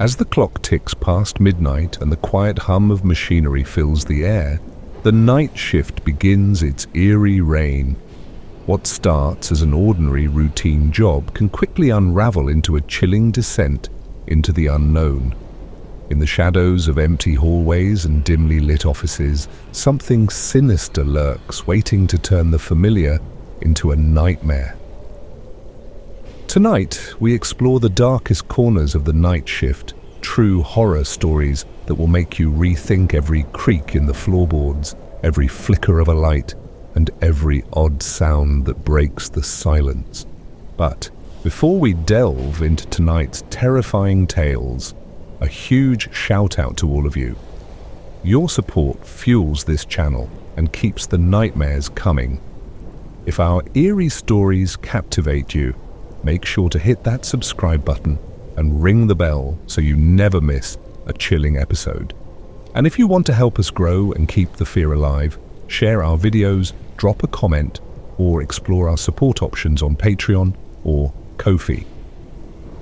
As the clock ticks past midnight and the quiet hum of machinery fills the air, the night shift begins its eerie reign. What starts as an ordinary routine job can quickly unravel into a chilling descent into the unknown. In the shadows of empty hallways and dimly lit offices, something sinister lurks, waiting to turn the familiar into a nightmare. Tonight, we explore the darkest corners of the night shift, true horror stories that will make you rethink every creak in the floorboards, every flicker of a light, and every odd sound that breaks the silence. But before we delve into tonight's terrifying tales, a huge shout out to all of you. Your support fuels this channel and keeps the nightmares coming. If our eerie stories captivate you, make sure to hit that subscribe button and ring the bell so you never miss a chilling episode. And if you want to help us grow and keep the fear alive, share our videos, drop a comment, or explore our support options on Patreon or Ko-fi.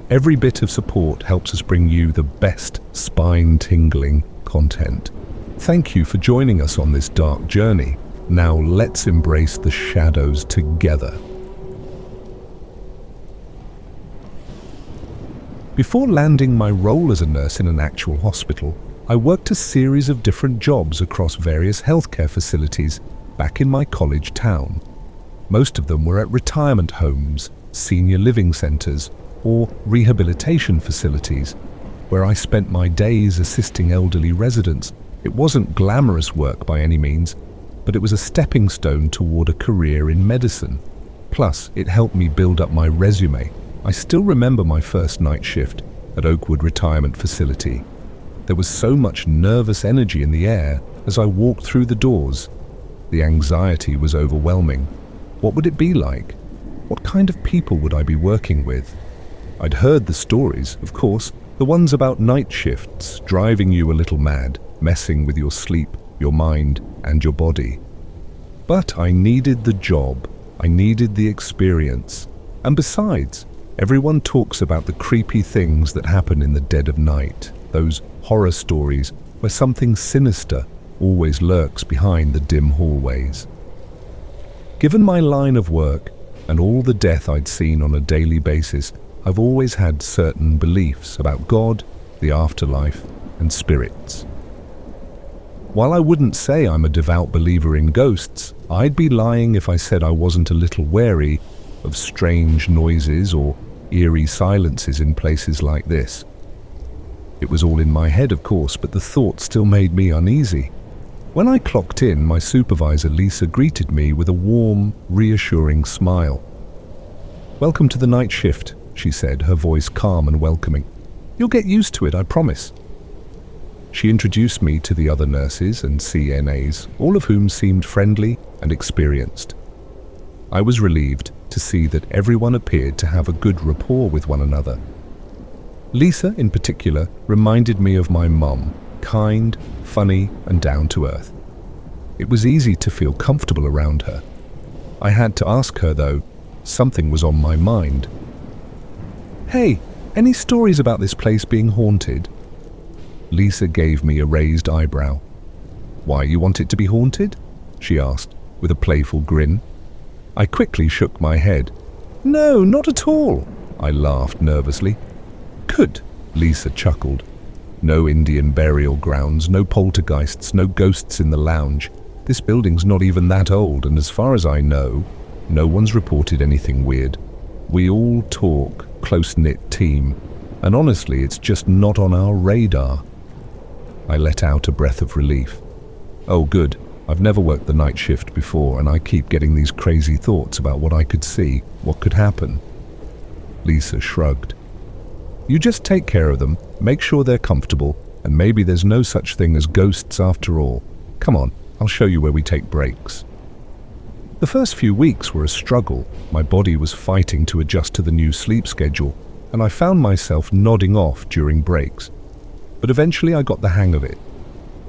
Every bit of support helps us bring you the best spine-tingling content. Thank you for joining us on this dark journey. Now let's embrace the shadows together. Before landing my role as a nurse in an actual hospital, I worked a series of different jobs across various healthcare facilities back in my college town. Most of them were at retirement homes, senior living centers, or rehabilitation facilities, where I spent my days assisting elderly residents. It wasn't glamorous work by any means, but it was a stepping stone toward a career in medicine. Plus, it helped me build up my resume. I still remember my first night shift at Oakwood Retirement Facility. There was so much nervous energy in the air as I walked through the doors. The anxiety was overwhelming. What would it be like? What kind of people would I be working with? I'd heard the stories, of course, the ones about night shifts, driving you a little mad, messing with your sleep, your mind, and your body. But I needed the job. I needed the experience. And besides, everyone talks about the creepy things that happen in the dead of night, those horror stories where something sinister always lurks behind the dim hallways. Given my line of work and all the death I'd seen on a daily basis, I've always had certain beliefs about God, the afterlife, and spirits. While I wouldn't say I'm a devout believer in ghosts, I'd be lying if I said I wasn't a little wary of strange noises or eerie silences in places like this. It was all in my head, of course, but the thought still made me uneasy. When I clocked in, my supervisor Lisa greeted me with a warm, reassuring smile. "Welcome to the night shift," she said, her voice calm and welcoming. "You'll get used to it, I promise." She introduced me to the other nurses and CNAs, all of whom seemed friendly and experienced. I was relieved to see that everyone appeared to have a good rapport with one another. Lisa, in particular, reminded me of my mum, kind, funny, and down to earth. It was easy to feel comfortable around her. I had to ask her, though. Something was on my mind. "Hey, any stories about this place being haunted?" Lisa gave me a raised eyebrow. "Why, you want it to be haunted?" she asked, with a playful grin. I quickly shook my head. "No, not at all," I laughed nervously. "Good," Lisa chuckled. "No Indian burial grounds, no poltergeists, no ghosts in the lounge. This building's not even that old, and as far as I know, no one's reported anything weird. We all talk, close-knit team, and honestly, it's just not on our radar." I let out a breath of relief. "Oh, good. I've never worked the night shift before, and I keep getting these crazy thoughts about what I could see, what could happen." Lisa shrugged. "You just take care of them, make sure they're comfortable, and maybe there's no such thing as ghosts after all. Come on, I'll show you where we take breaks." The first few weeks were a struggle. My body was fighting to adjust to the new sleep schedule, and I found myself nodding off during breaks. But eventually I got the hang of it.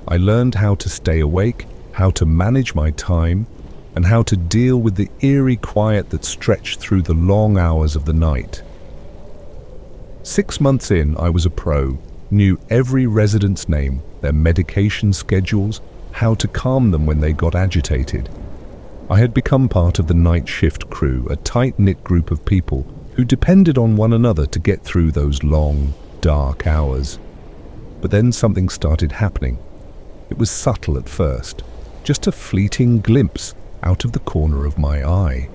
I learned how to stay awake, how to manage my time, and how to deal with the eerie quiet that stretched through the long hours of the night. 6 months in, I was a pro. knew every resident's name, their medication schedules, how to calm them when they got agitated. I had become part of the night shift crew, a tight-knit group of people who depended on one another to get through those long, dark hours. But then something started happening. It was subtle at first, just a fleeting glimpse out of the corner of my eye.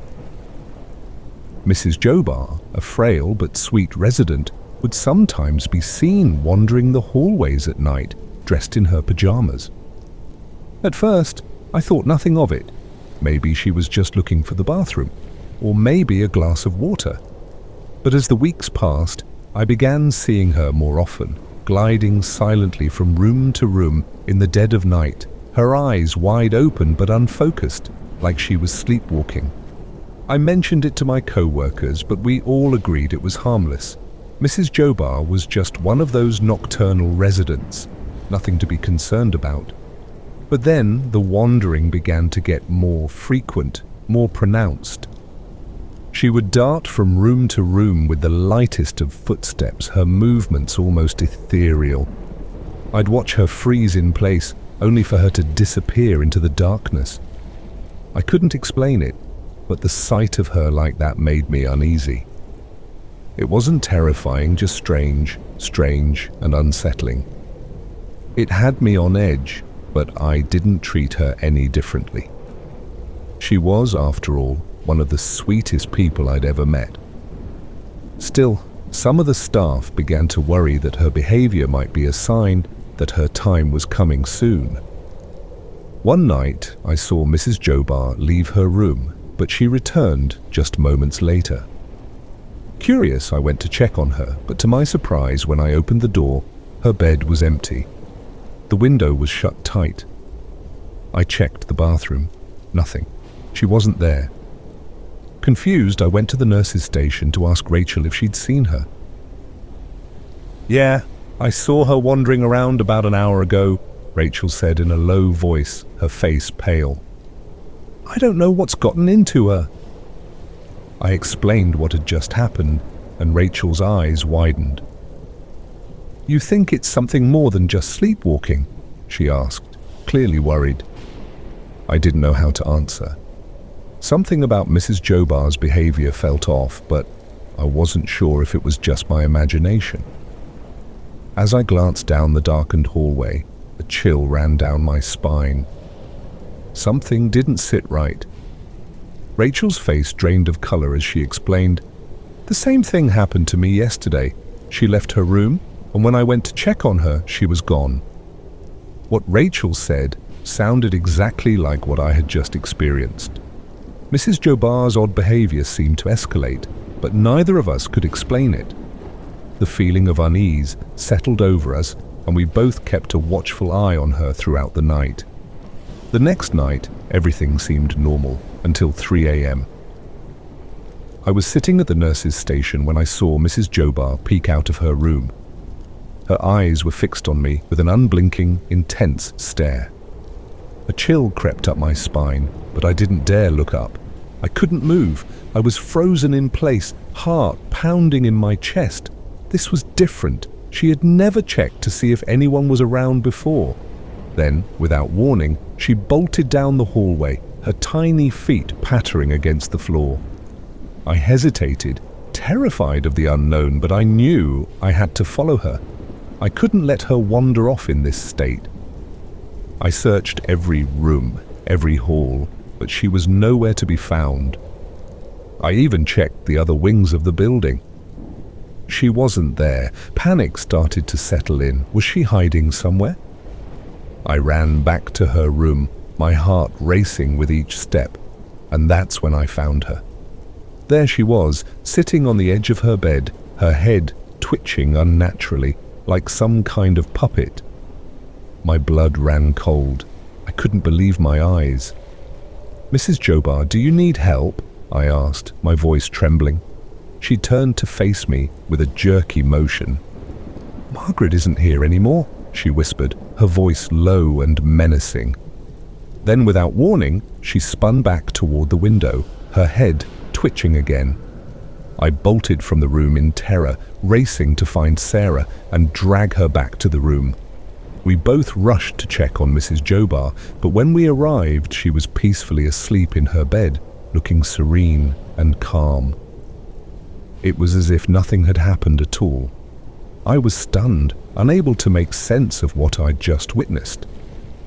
Mrs. Jobar, a frail but sweet resident, would sometimes be seen wandering the hallways at night, dressed in her pajamas. At first, I thought nothing of it. Maybe she was just looking for the bathroom, or maybe a glass of water. But as the weeks passed, I began seeing her more often, gliding silently from room to room in the dead of night, her eyes wide open but unfocused, like she was sleepwalking. I mentioned it to my co-workers, but we all agreed it was harmless. Mrs. Jobar was just one of those nocturnal residents, nothing to be concerned about. But then the wandering began to get more frequent, more pronounced. She would dart from room to room with the lightest of footsteps, her movements almost ethereal. I'd watch her freeze in place, only for her to disappear into the darkness. I couldn't explain it, but the sight of her like that made me uneasy. It wasn't terrifying, just strange and unsettling. It had me on edge, but I didn't treat her any differently. She was, after all, one of the sweetest people I'd ever met. Still, some of the staff began to worry that her behavior might be a sign that her time was coming soon. One night, I saw Mrs. Jobar leave her room, but she returned just moments later. Curious, I went to check on her, but to my surprise, when I opened the door, her bed was empty. The window was shut tight. I checked the bathroom. Nothing. She wasn't there. Confused, I went to the nurse's station to ask Rachel if she'd seen her. "Yeah, I saw her wandering around about an hour ago," Rachel said in a low voice, her face pale. "I don't know what's gotten into her." I explained what had just happened, and Rachel's eyes widened. "You think it's something more than just sleepwalking?" she asked, clearly worried. I didn't know how to answer. Something about Mrs. Jobar's behavior felt off, but I wasn't sure if it was just my imagination. As I glanced down the darkened hallway, a chill ran down my spine. Something didn't sit right. Rachel's face drained of color as she explained, "The same thing happened to me yesterday. She left her room, and when I went to check on her, she was gone." What Rachel said sounded exactly like what I had just experienced. Mrs. Jobar's odd behavior seemed to escalate, but neither of us could explain it. The feeling of unease settled over us, and we both kept a watchful eye on her throughout the night. The next night, everything seemed normal, until 3 a.m. I was sitting at the nurse's station when I saw Mrs. Jobar peek out of her room. Her eyes were fixed on me with an unblinking, intense stare. A chill crept up my spine, but I didn't dare look up. I couldn't move. I was frozen in place, heart pounding in my chest. This was different. She had never checked to see if anyone was around before. Then, without warning, she bolted down the hallway, her tiny feet pattering against the floor. I hesitated, terrified of the unknown, but I knew I had to follow her. I couldn't let her wander off in this state. I searched every room, every hall, but she was nowhere to be found. I even checked the other wings of the building. She wasn't there. Panic started to settle in. Was she hiding somewhere? I ran back to her room, my heart racing with each step, and that's when I found her. There she was, sitting on the edge of her bed, her head twitching unnaturally, like some kind of puppet. My blood ran cold. I couldn't believe my eyes. "Mrs. Jobar, do you need help?" I asked, my voice trembling. She turned to face me with a jerky motion. "Margaret isn't here anymore," she whispered, her voice low and menacing. Then, without warning, she spun back toward the window, her head twitching again. I bolted from the room in terror, racing to find Sarah and drag her back to the room. We both rushed to check on Mrs. Jobar, but when we arrived, she was peacefully asleep in her bed, looking serene and calm. It was as if nothing had happened at all. I was stunned, unable to make sense of what I'd just witnessed.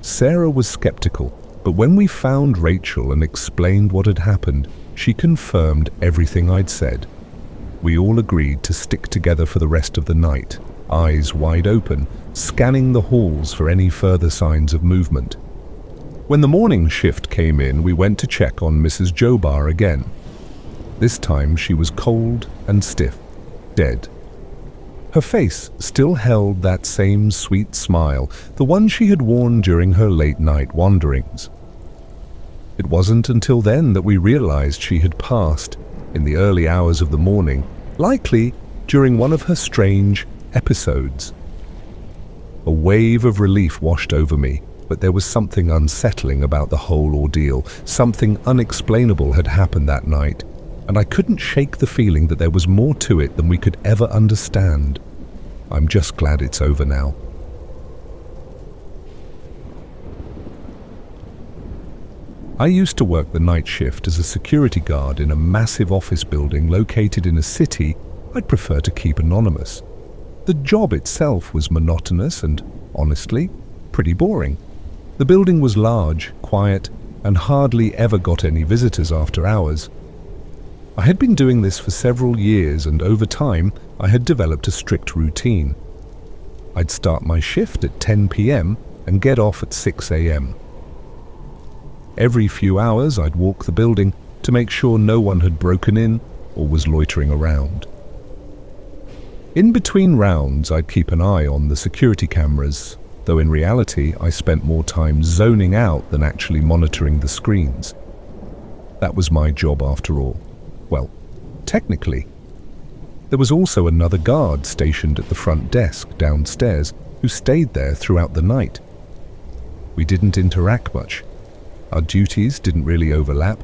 Sarah was skeptical, but when we found Rachel and explained what had happened, she confirmed everything I'd said. We all agreed to stick together for the rest of the night, eyes wide open, scanning the halls for any further signs of movement. When the morning shift came in, we went to check on Mrs. Jobar again. This time she was cold and stiff, dead. Her face still held that same sweet smile, the one she had worn during her late-night wanderings. It wasn't until then that we realized she had passed in the early hours of the morning, likely during one of her strange episodes. A wave of relief washed over me, but there was something unsettling about the whole ordeal. Something unexplainable had happened that night, and I couldn't shake the feeling that there was more to it than we could ever understand. I'm just glad it's over now. I used to work the night shift as a security guard in a massive office building located in a city I'd prefer to keep anonymous. The job itself was monotonous and, honestly, pretty boring. The building was large, quiet, and hardly ever got any visitors after hours. I had been doing this for several years, and over time, I had developed a strict routine. I'd start my shift at 10 p.m. and get off at 6 a.m. Every few hours, I'd walk the building to make sure no one had broken in or was loitering around. In between rounds, I'd keep an eye on the security cameras, though in reality, I spent more time zoning out than actually monitoring the screens. That was my job after all. Well, technically. There was also another guard stationed at the front desk downstairs who stayed there throughout the night. We didn't interact much. Our duties didn't really overlap,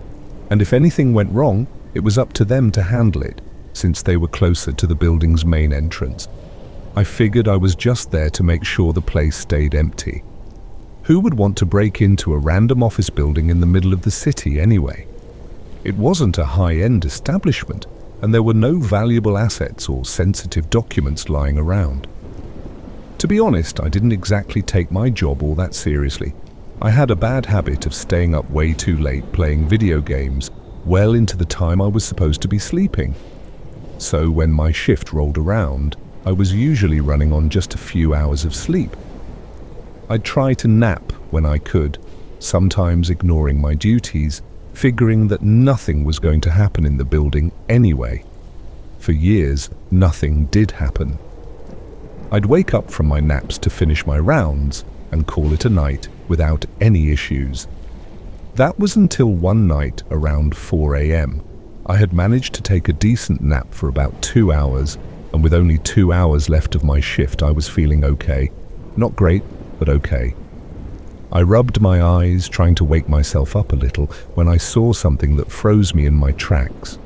and if anything went wrong, it was up to them to handle it, since they were closer to the building's main entrance. I figured I was just there to make sure the place stayed empty. Who would want to break into a random office building in the middle of the city anyway? It wasn't a high-end establishment, and there were no valuable assets or sensitive documents lying around. To be honest, I didn't exactly take my job all that seriously. I had a bad habit of staying up way too late playing video games, well into the time I was supposed to be sleeping. So when my shift rolled around, I was usually running on just a few hours of sleep. I'd try to nap when I could, sometimes ignoring my duties, figuring that nothing was going to happen in the building anyway. For years, nothing did happen. I'd wake up from my naps to finish my rounds and call it a night without any issues. That was until one night around 4 a.m. I had managed to take a decent nap for about 2 hours, and with only 2 hours left of my shift, I was feeling okay. Not great, but okay. I rubbed my eyes, trying to wake myself up a little, when I saw something that froze me in my tracks.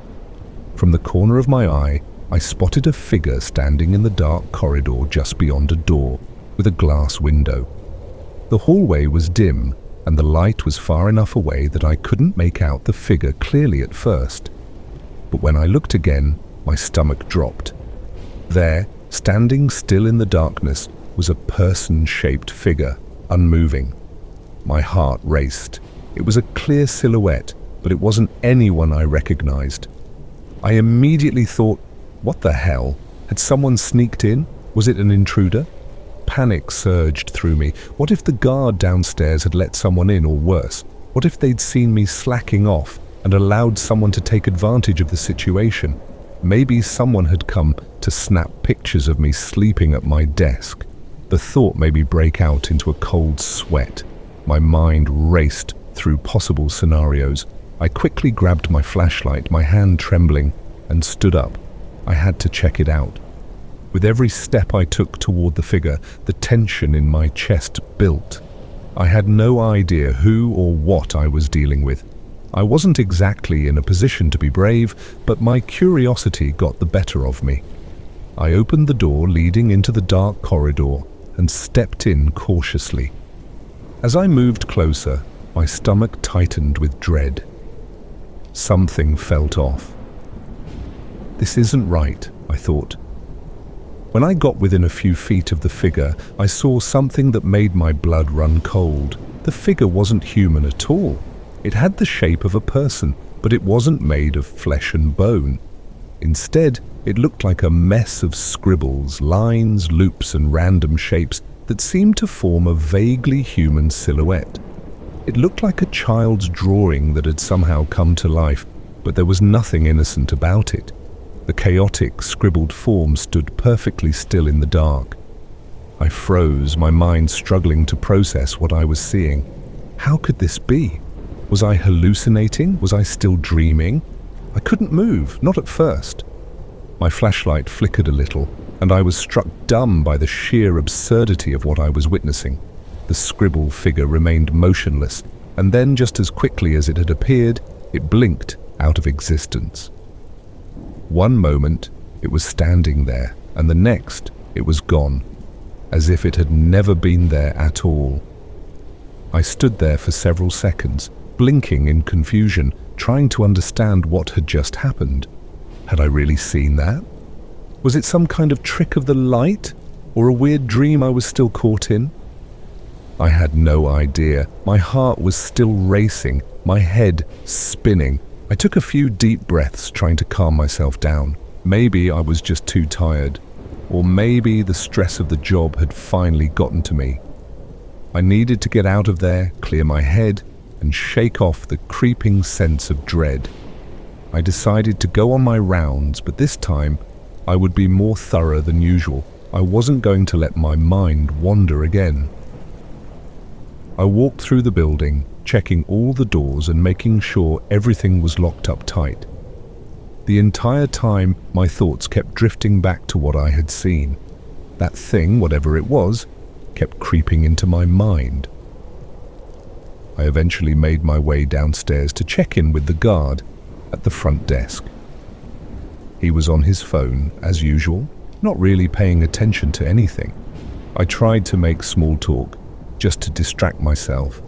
From the corner of my eye, I spotted a figure standing in the dark corridor just beyond a door, with a glass window. The hallway was dim, and the light was far enough away that I couldn't make out the figure clearly at first. But when I looked again, my stomach dropped. There, standing still in the darkness, was a person-shaped figure, unmoving. My heart raced. It was a clear silhouette, but it wasn't anyone I recognized. I immediately thought, what the hell? Had someone sneaked in? Was it an intruder? Panic surged through me. What if the guard downstairs had let someone in, or worse? What if they'd seen me slacking off and allowed someone to take advantage of the situation? Maybe someone had come to snap pictures of me sleeping at my desk. The thought made me break out into a cold sweat. My mind raced through possible scenarios. I quickly grabbed my flashlight, my hand trembling, and stood up. I had to check it out. With every step I took toward the figure, the tension in my chest built. I had no idea who or what I was dealing with. I wasn't exactly in a position to be brave, but my curiosity got the better of me. I opened the door leading into the dark corridor and stepped in cautiously. As I moved closer, my stomach tightened with dread. Something felt off. This isn't right, I thought. When I got within a few feet of the figure, I saw something that made my blood run cold. The figure wasn't human at all. It had the shape of a person, but it wasn't made of flesh and bone. Instead, it looked like a mess of scribbles, lines, loops, and random shapes that seemed to form a vaguely human silhouette. It looked like a child's drawing that had somehow come to life, but there was nothing innocent about it. The chaotic, scribbled form stood perfectly still in the dark. I froze, my mind struggling to process what I was seeing. How could this be? Was I hallucinating? Was I still dreaming? I couldn't move, not at first. My flashlight flickered a little, and I was struck dumb by the sheer absurdity of what I was witnessing. The scribble figure remained motionless, and then just as quickly as it had appeared, it blinked out of existence. One moment, it was standing there, and the next, it was gone, as if it had never been there at all. I stood there for several seconds, blinking in confusion, trying to understand what had just happened. Had I really seen that? Was it some kind of trick of the light, or a weird dream I was still caught in? I had no idea. My heart was still racing, my head spinning. I took a few deep breaths trying to calm myself down. Maybe I was just too tired, or maybe the stress of the job had finally gotten to me. I needed to get out of there, clear my head, and shake off the creeping sense of dread. I decided to go on my rounds, but this time I would be more thorough than usual. I wasn't going to let my mind wander again. I walked through the building, checking all the doors and making sure everything was locked up tight. The entire time, my thoughts kept drifting back to what I had seen. That thing, whatever it was, kept creeping into my mind. I eventually made my way downstairs to check in with the guard at the front desk. He was on his phone, as usual, not really paying attention to anything. I tried to make small talk, just to distract myself.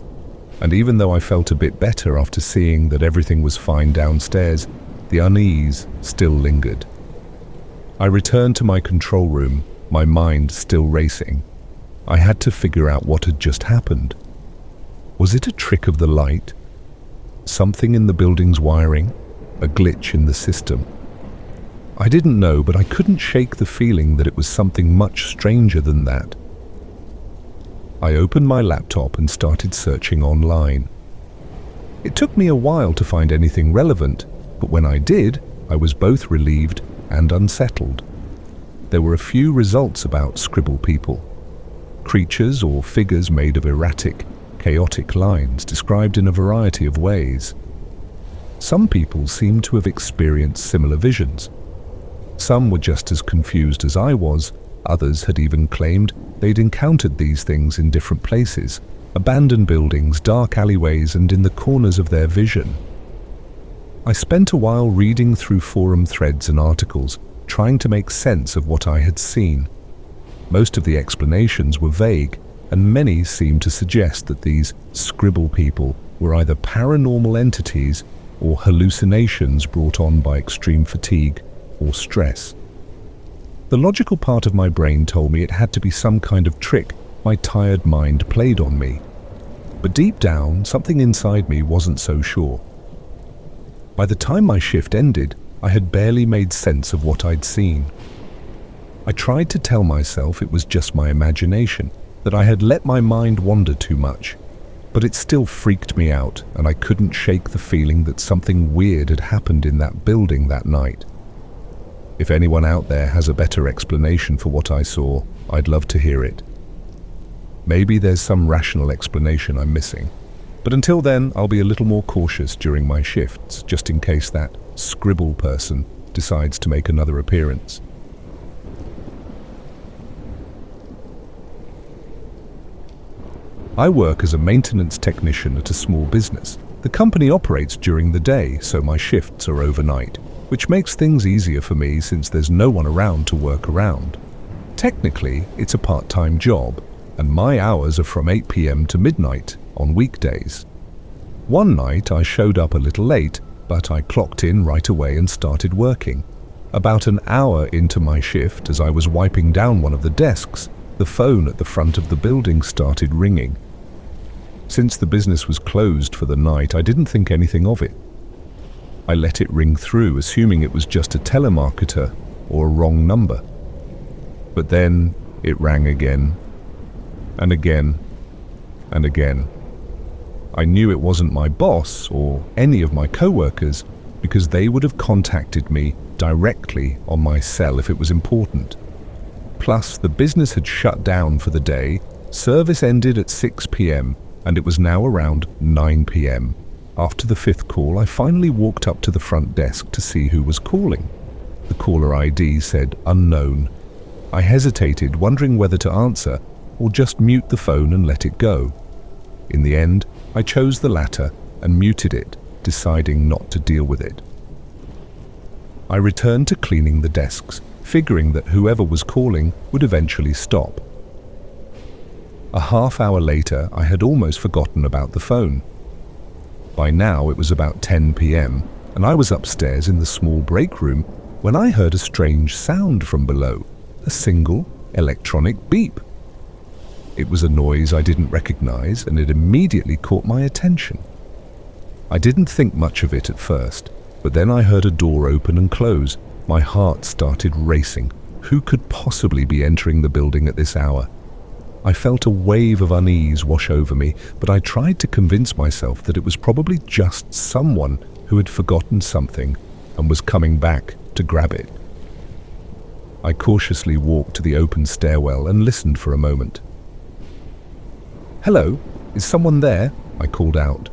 And even though I felt a bit better after seeing that everything was fine downstairs, the unease still lingered. I returned to my control room, my mind still racing. I had to figure out what had just happened. Was it a trick of the light? Something in the building's wiring? A glitch in the system? I didn't know, but I couldn't shake the feeling that it was something much stranger than that. I opened my laptop and started searching online. It took me a while to find anything relevant, but when I did, I was both relieved and unsettled. There were a few results about scribble people. Creatures or figures made of erratic, chaotic lines described in a variety of ways. Some people seemed to have experienced similar visions. Some were just as confused as I was. Others had even claimed they'd encountered these things in different places, abandoned buildings, dark alleyways, and in the corners of their vision. I spent a while reading through forum threads and articles, trying to make sense of what I had seen. Most of the explanations were vague, and many seemed to suggest that these scribble people were either paranormal entities or hallucinations brought on by extreme fatigue or stress. The logical part of my brain told me it had to be some kind of trick my tired mind played on me. But deep down, something inside me wasn't so sure. By the time my shift ended, I had barely made sense of what I'd seen. I tried to tell myself it was just my imagination, that I had let my mind wander too much. But it still freaked me out, and I couldn't shake the feeling that something weird had happened in that building that night. If anyone out there has a better explanation for what I saw, I'd love to hear it. Maybe there's some rational explanation I'm missing. But until then, I'll be a little more cautious during my shifts, just in case that scribble person decides to make another appearance. I work as a maintenance technician at a small business. The company operates during the day, so my shifts are overnight, which makes things easier for me since there's no one around to work around. Technically, it's a part-time job, and my hours are from 8 p.m. to midnight on weekdays. One night I showed up a little late, but I clocked in right away and started working. About an hour into my shift, as I was wiping down one of the desks, the phone at the front of the building started ringing. Since the business was closed for the night, I didn't think anything of it. I let it ring through, assuming it was just a telemarketer or a wrong number. But then it rang again, and again, and again. I knew it wasn't my boss or any of my co-workers because they would have contacted me directly on my cell if it was important. Plus, the business had shut down for the day, service ended at 6 p.m. and it was now around 9 p.m. After the fifth call, I finally walked up to the front desk to see who was calling. The caller ID said unknown. I hesitated, wondering whether to answer or just mute the phone and let it go. In the end, I chose the latter and muted it, deciding not to deal with it. I returned to cleaning the desks, figuring that whoever was calling would eventually stop. A half hour later, I had almost forgotten about the phone. By now it was about 10 p.m. and I was upstairs in the small break room when I heard a strange sound from below, a single electronic beep. It was a noise I didn't recognize, and it immediately caught my attention. I didn't think much of it at first, but then I heard a door open and close. My heart started racing. Who could possibly be entering the building at this hour? I felt a wave of unease wash over me, but I tried to convince myself that it was probably just someone who had forgotten something and was coming back to grab it. I cautiously walked to the open stairwell and listened for a moment. "Hello, is someone there?" I called out.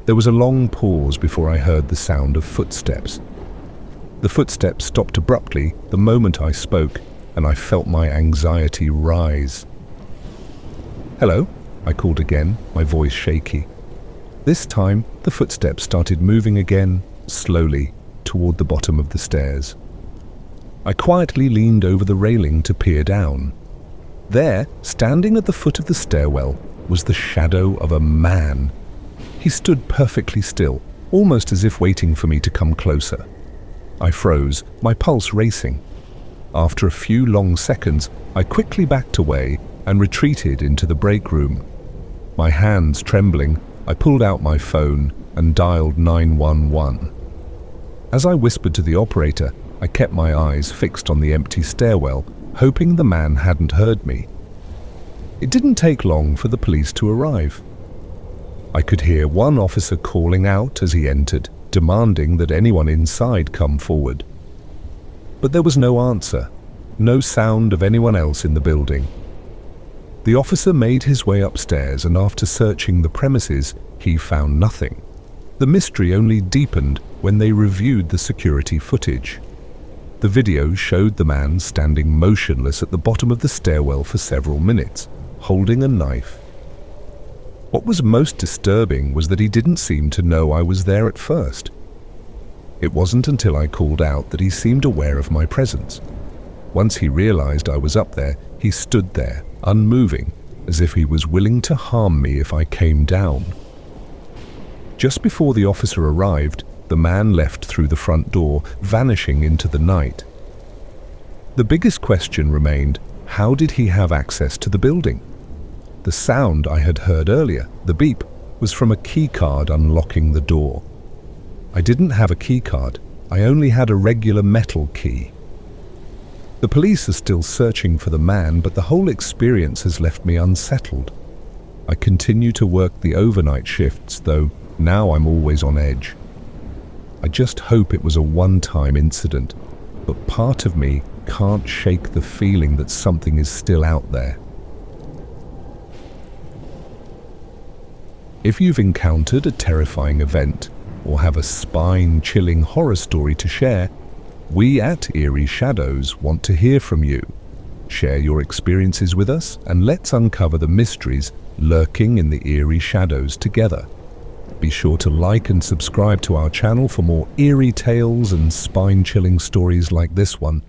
There was a long pause before I heard the sound of footsteps. The footsteps stopped abruptly the moment I spoke, and I felt my anxiety rise. "Hello," I called again, my voice shaky. This time, the footsteps started moving again, slowly, toward the bottom of the stairs. I quietly leaned over the railing to peer down. There, standing at the foot of the stairwell, was the shadow of a man. He stood perfectly still, almost as if waiting for me to come closer. I froze, my pulse racing. After a few long seconds, I quickly backed away and retreated into the break room. My hands trembling, I pulled out my phone and dialed 911. As I whispered to the operator, I kept my eyes fixed on the empty stairwell, hoping the man hadn't heard me. It didn't take long for the police to arrive. I could hear one officer calling out as he entered, demanding that anyone inside come forward. But there was no answer, no sound of anyone else in the building. The officer made his way upstairs, and after searching the premises, he found nothing. The mystery only deepened when they reviewed the security footage. The video showed the man standing motionless at the bottom of the stairwell for several minutes, holding a knife. What was most disturbing was that he didn't seem to know I was there at first. It wasn't until I called out that he seemed aware of my presence. Once he realized I was up there, he stood there, unmoving, as if he was willing to harm me if I came down. Just before the officer arrived, the man left through the front door, vanishing into the night. The biggest question remained, how did he have access to the building? The sound I had heard earlier, the beep, was from a keycard unlocking the door. I didn't have a keycard, I only had a regular metal key. The police are still searching for the man, but the whole experience has left me unsettled. I continue to work the overnight shifts, though now I'm always on edge. I just hope it was a one-time incident, but part of me can't shake the feeling that something is still out there. If you've encountered a terrifying event or have a spine-chilling horror story to share, we at Eerie Shadows want to hear from you. Share your experiences with us and let's uncover the mysteries lurking in the eerie shadows together. Be sure to like and subscribe to our channel for more eerie tales and spine-chilling stories like this one.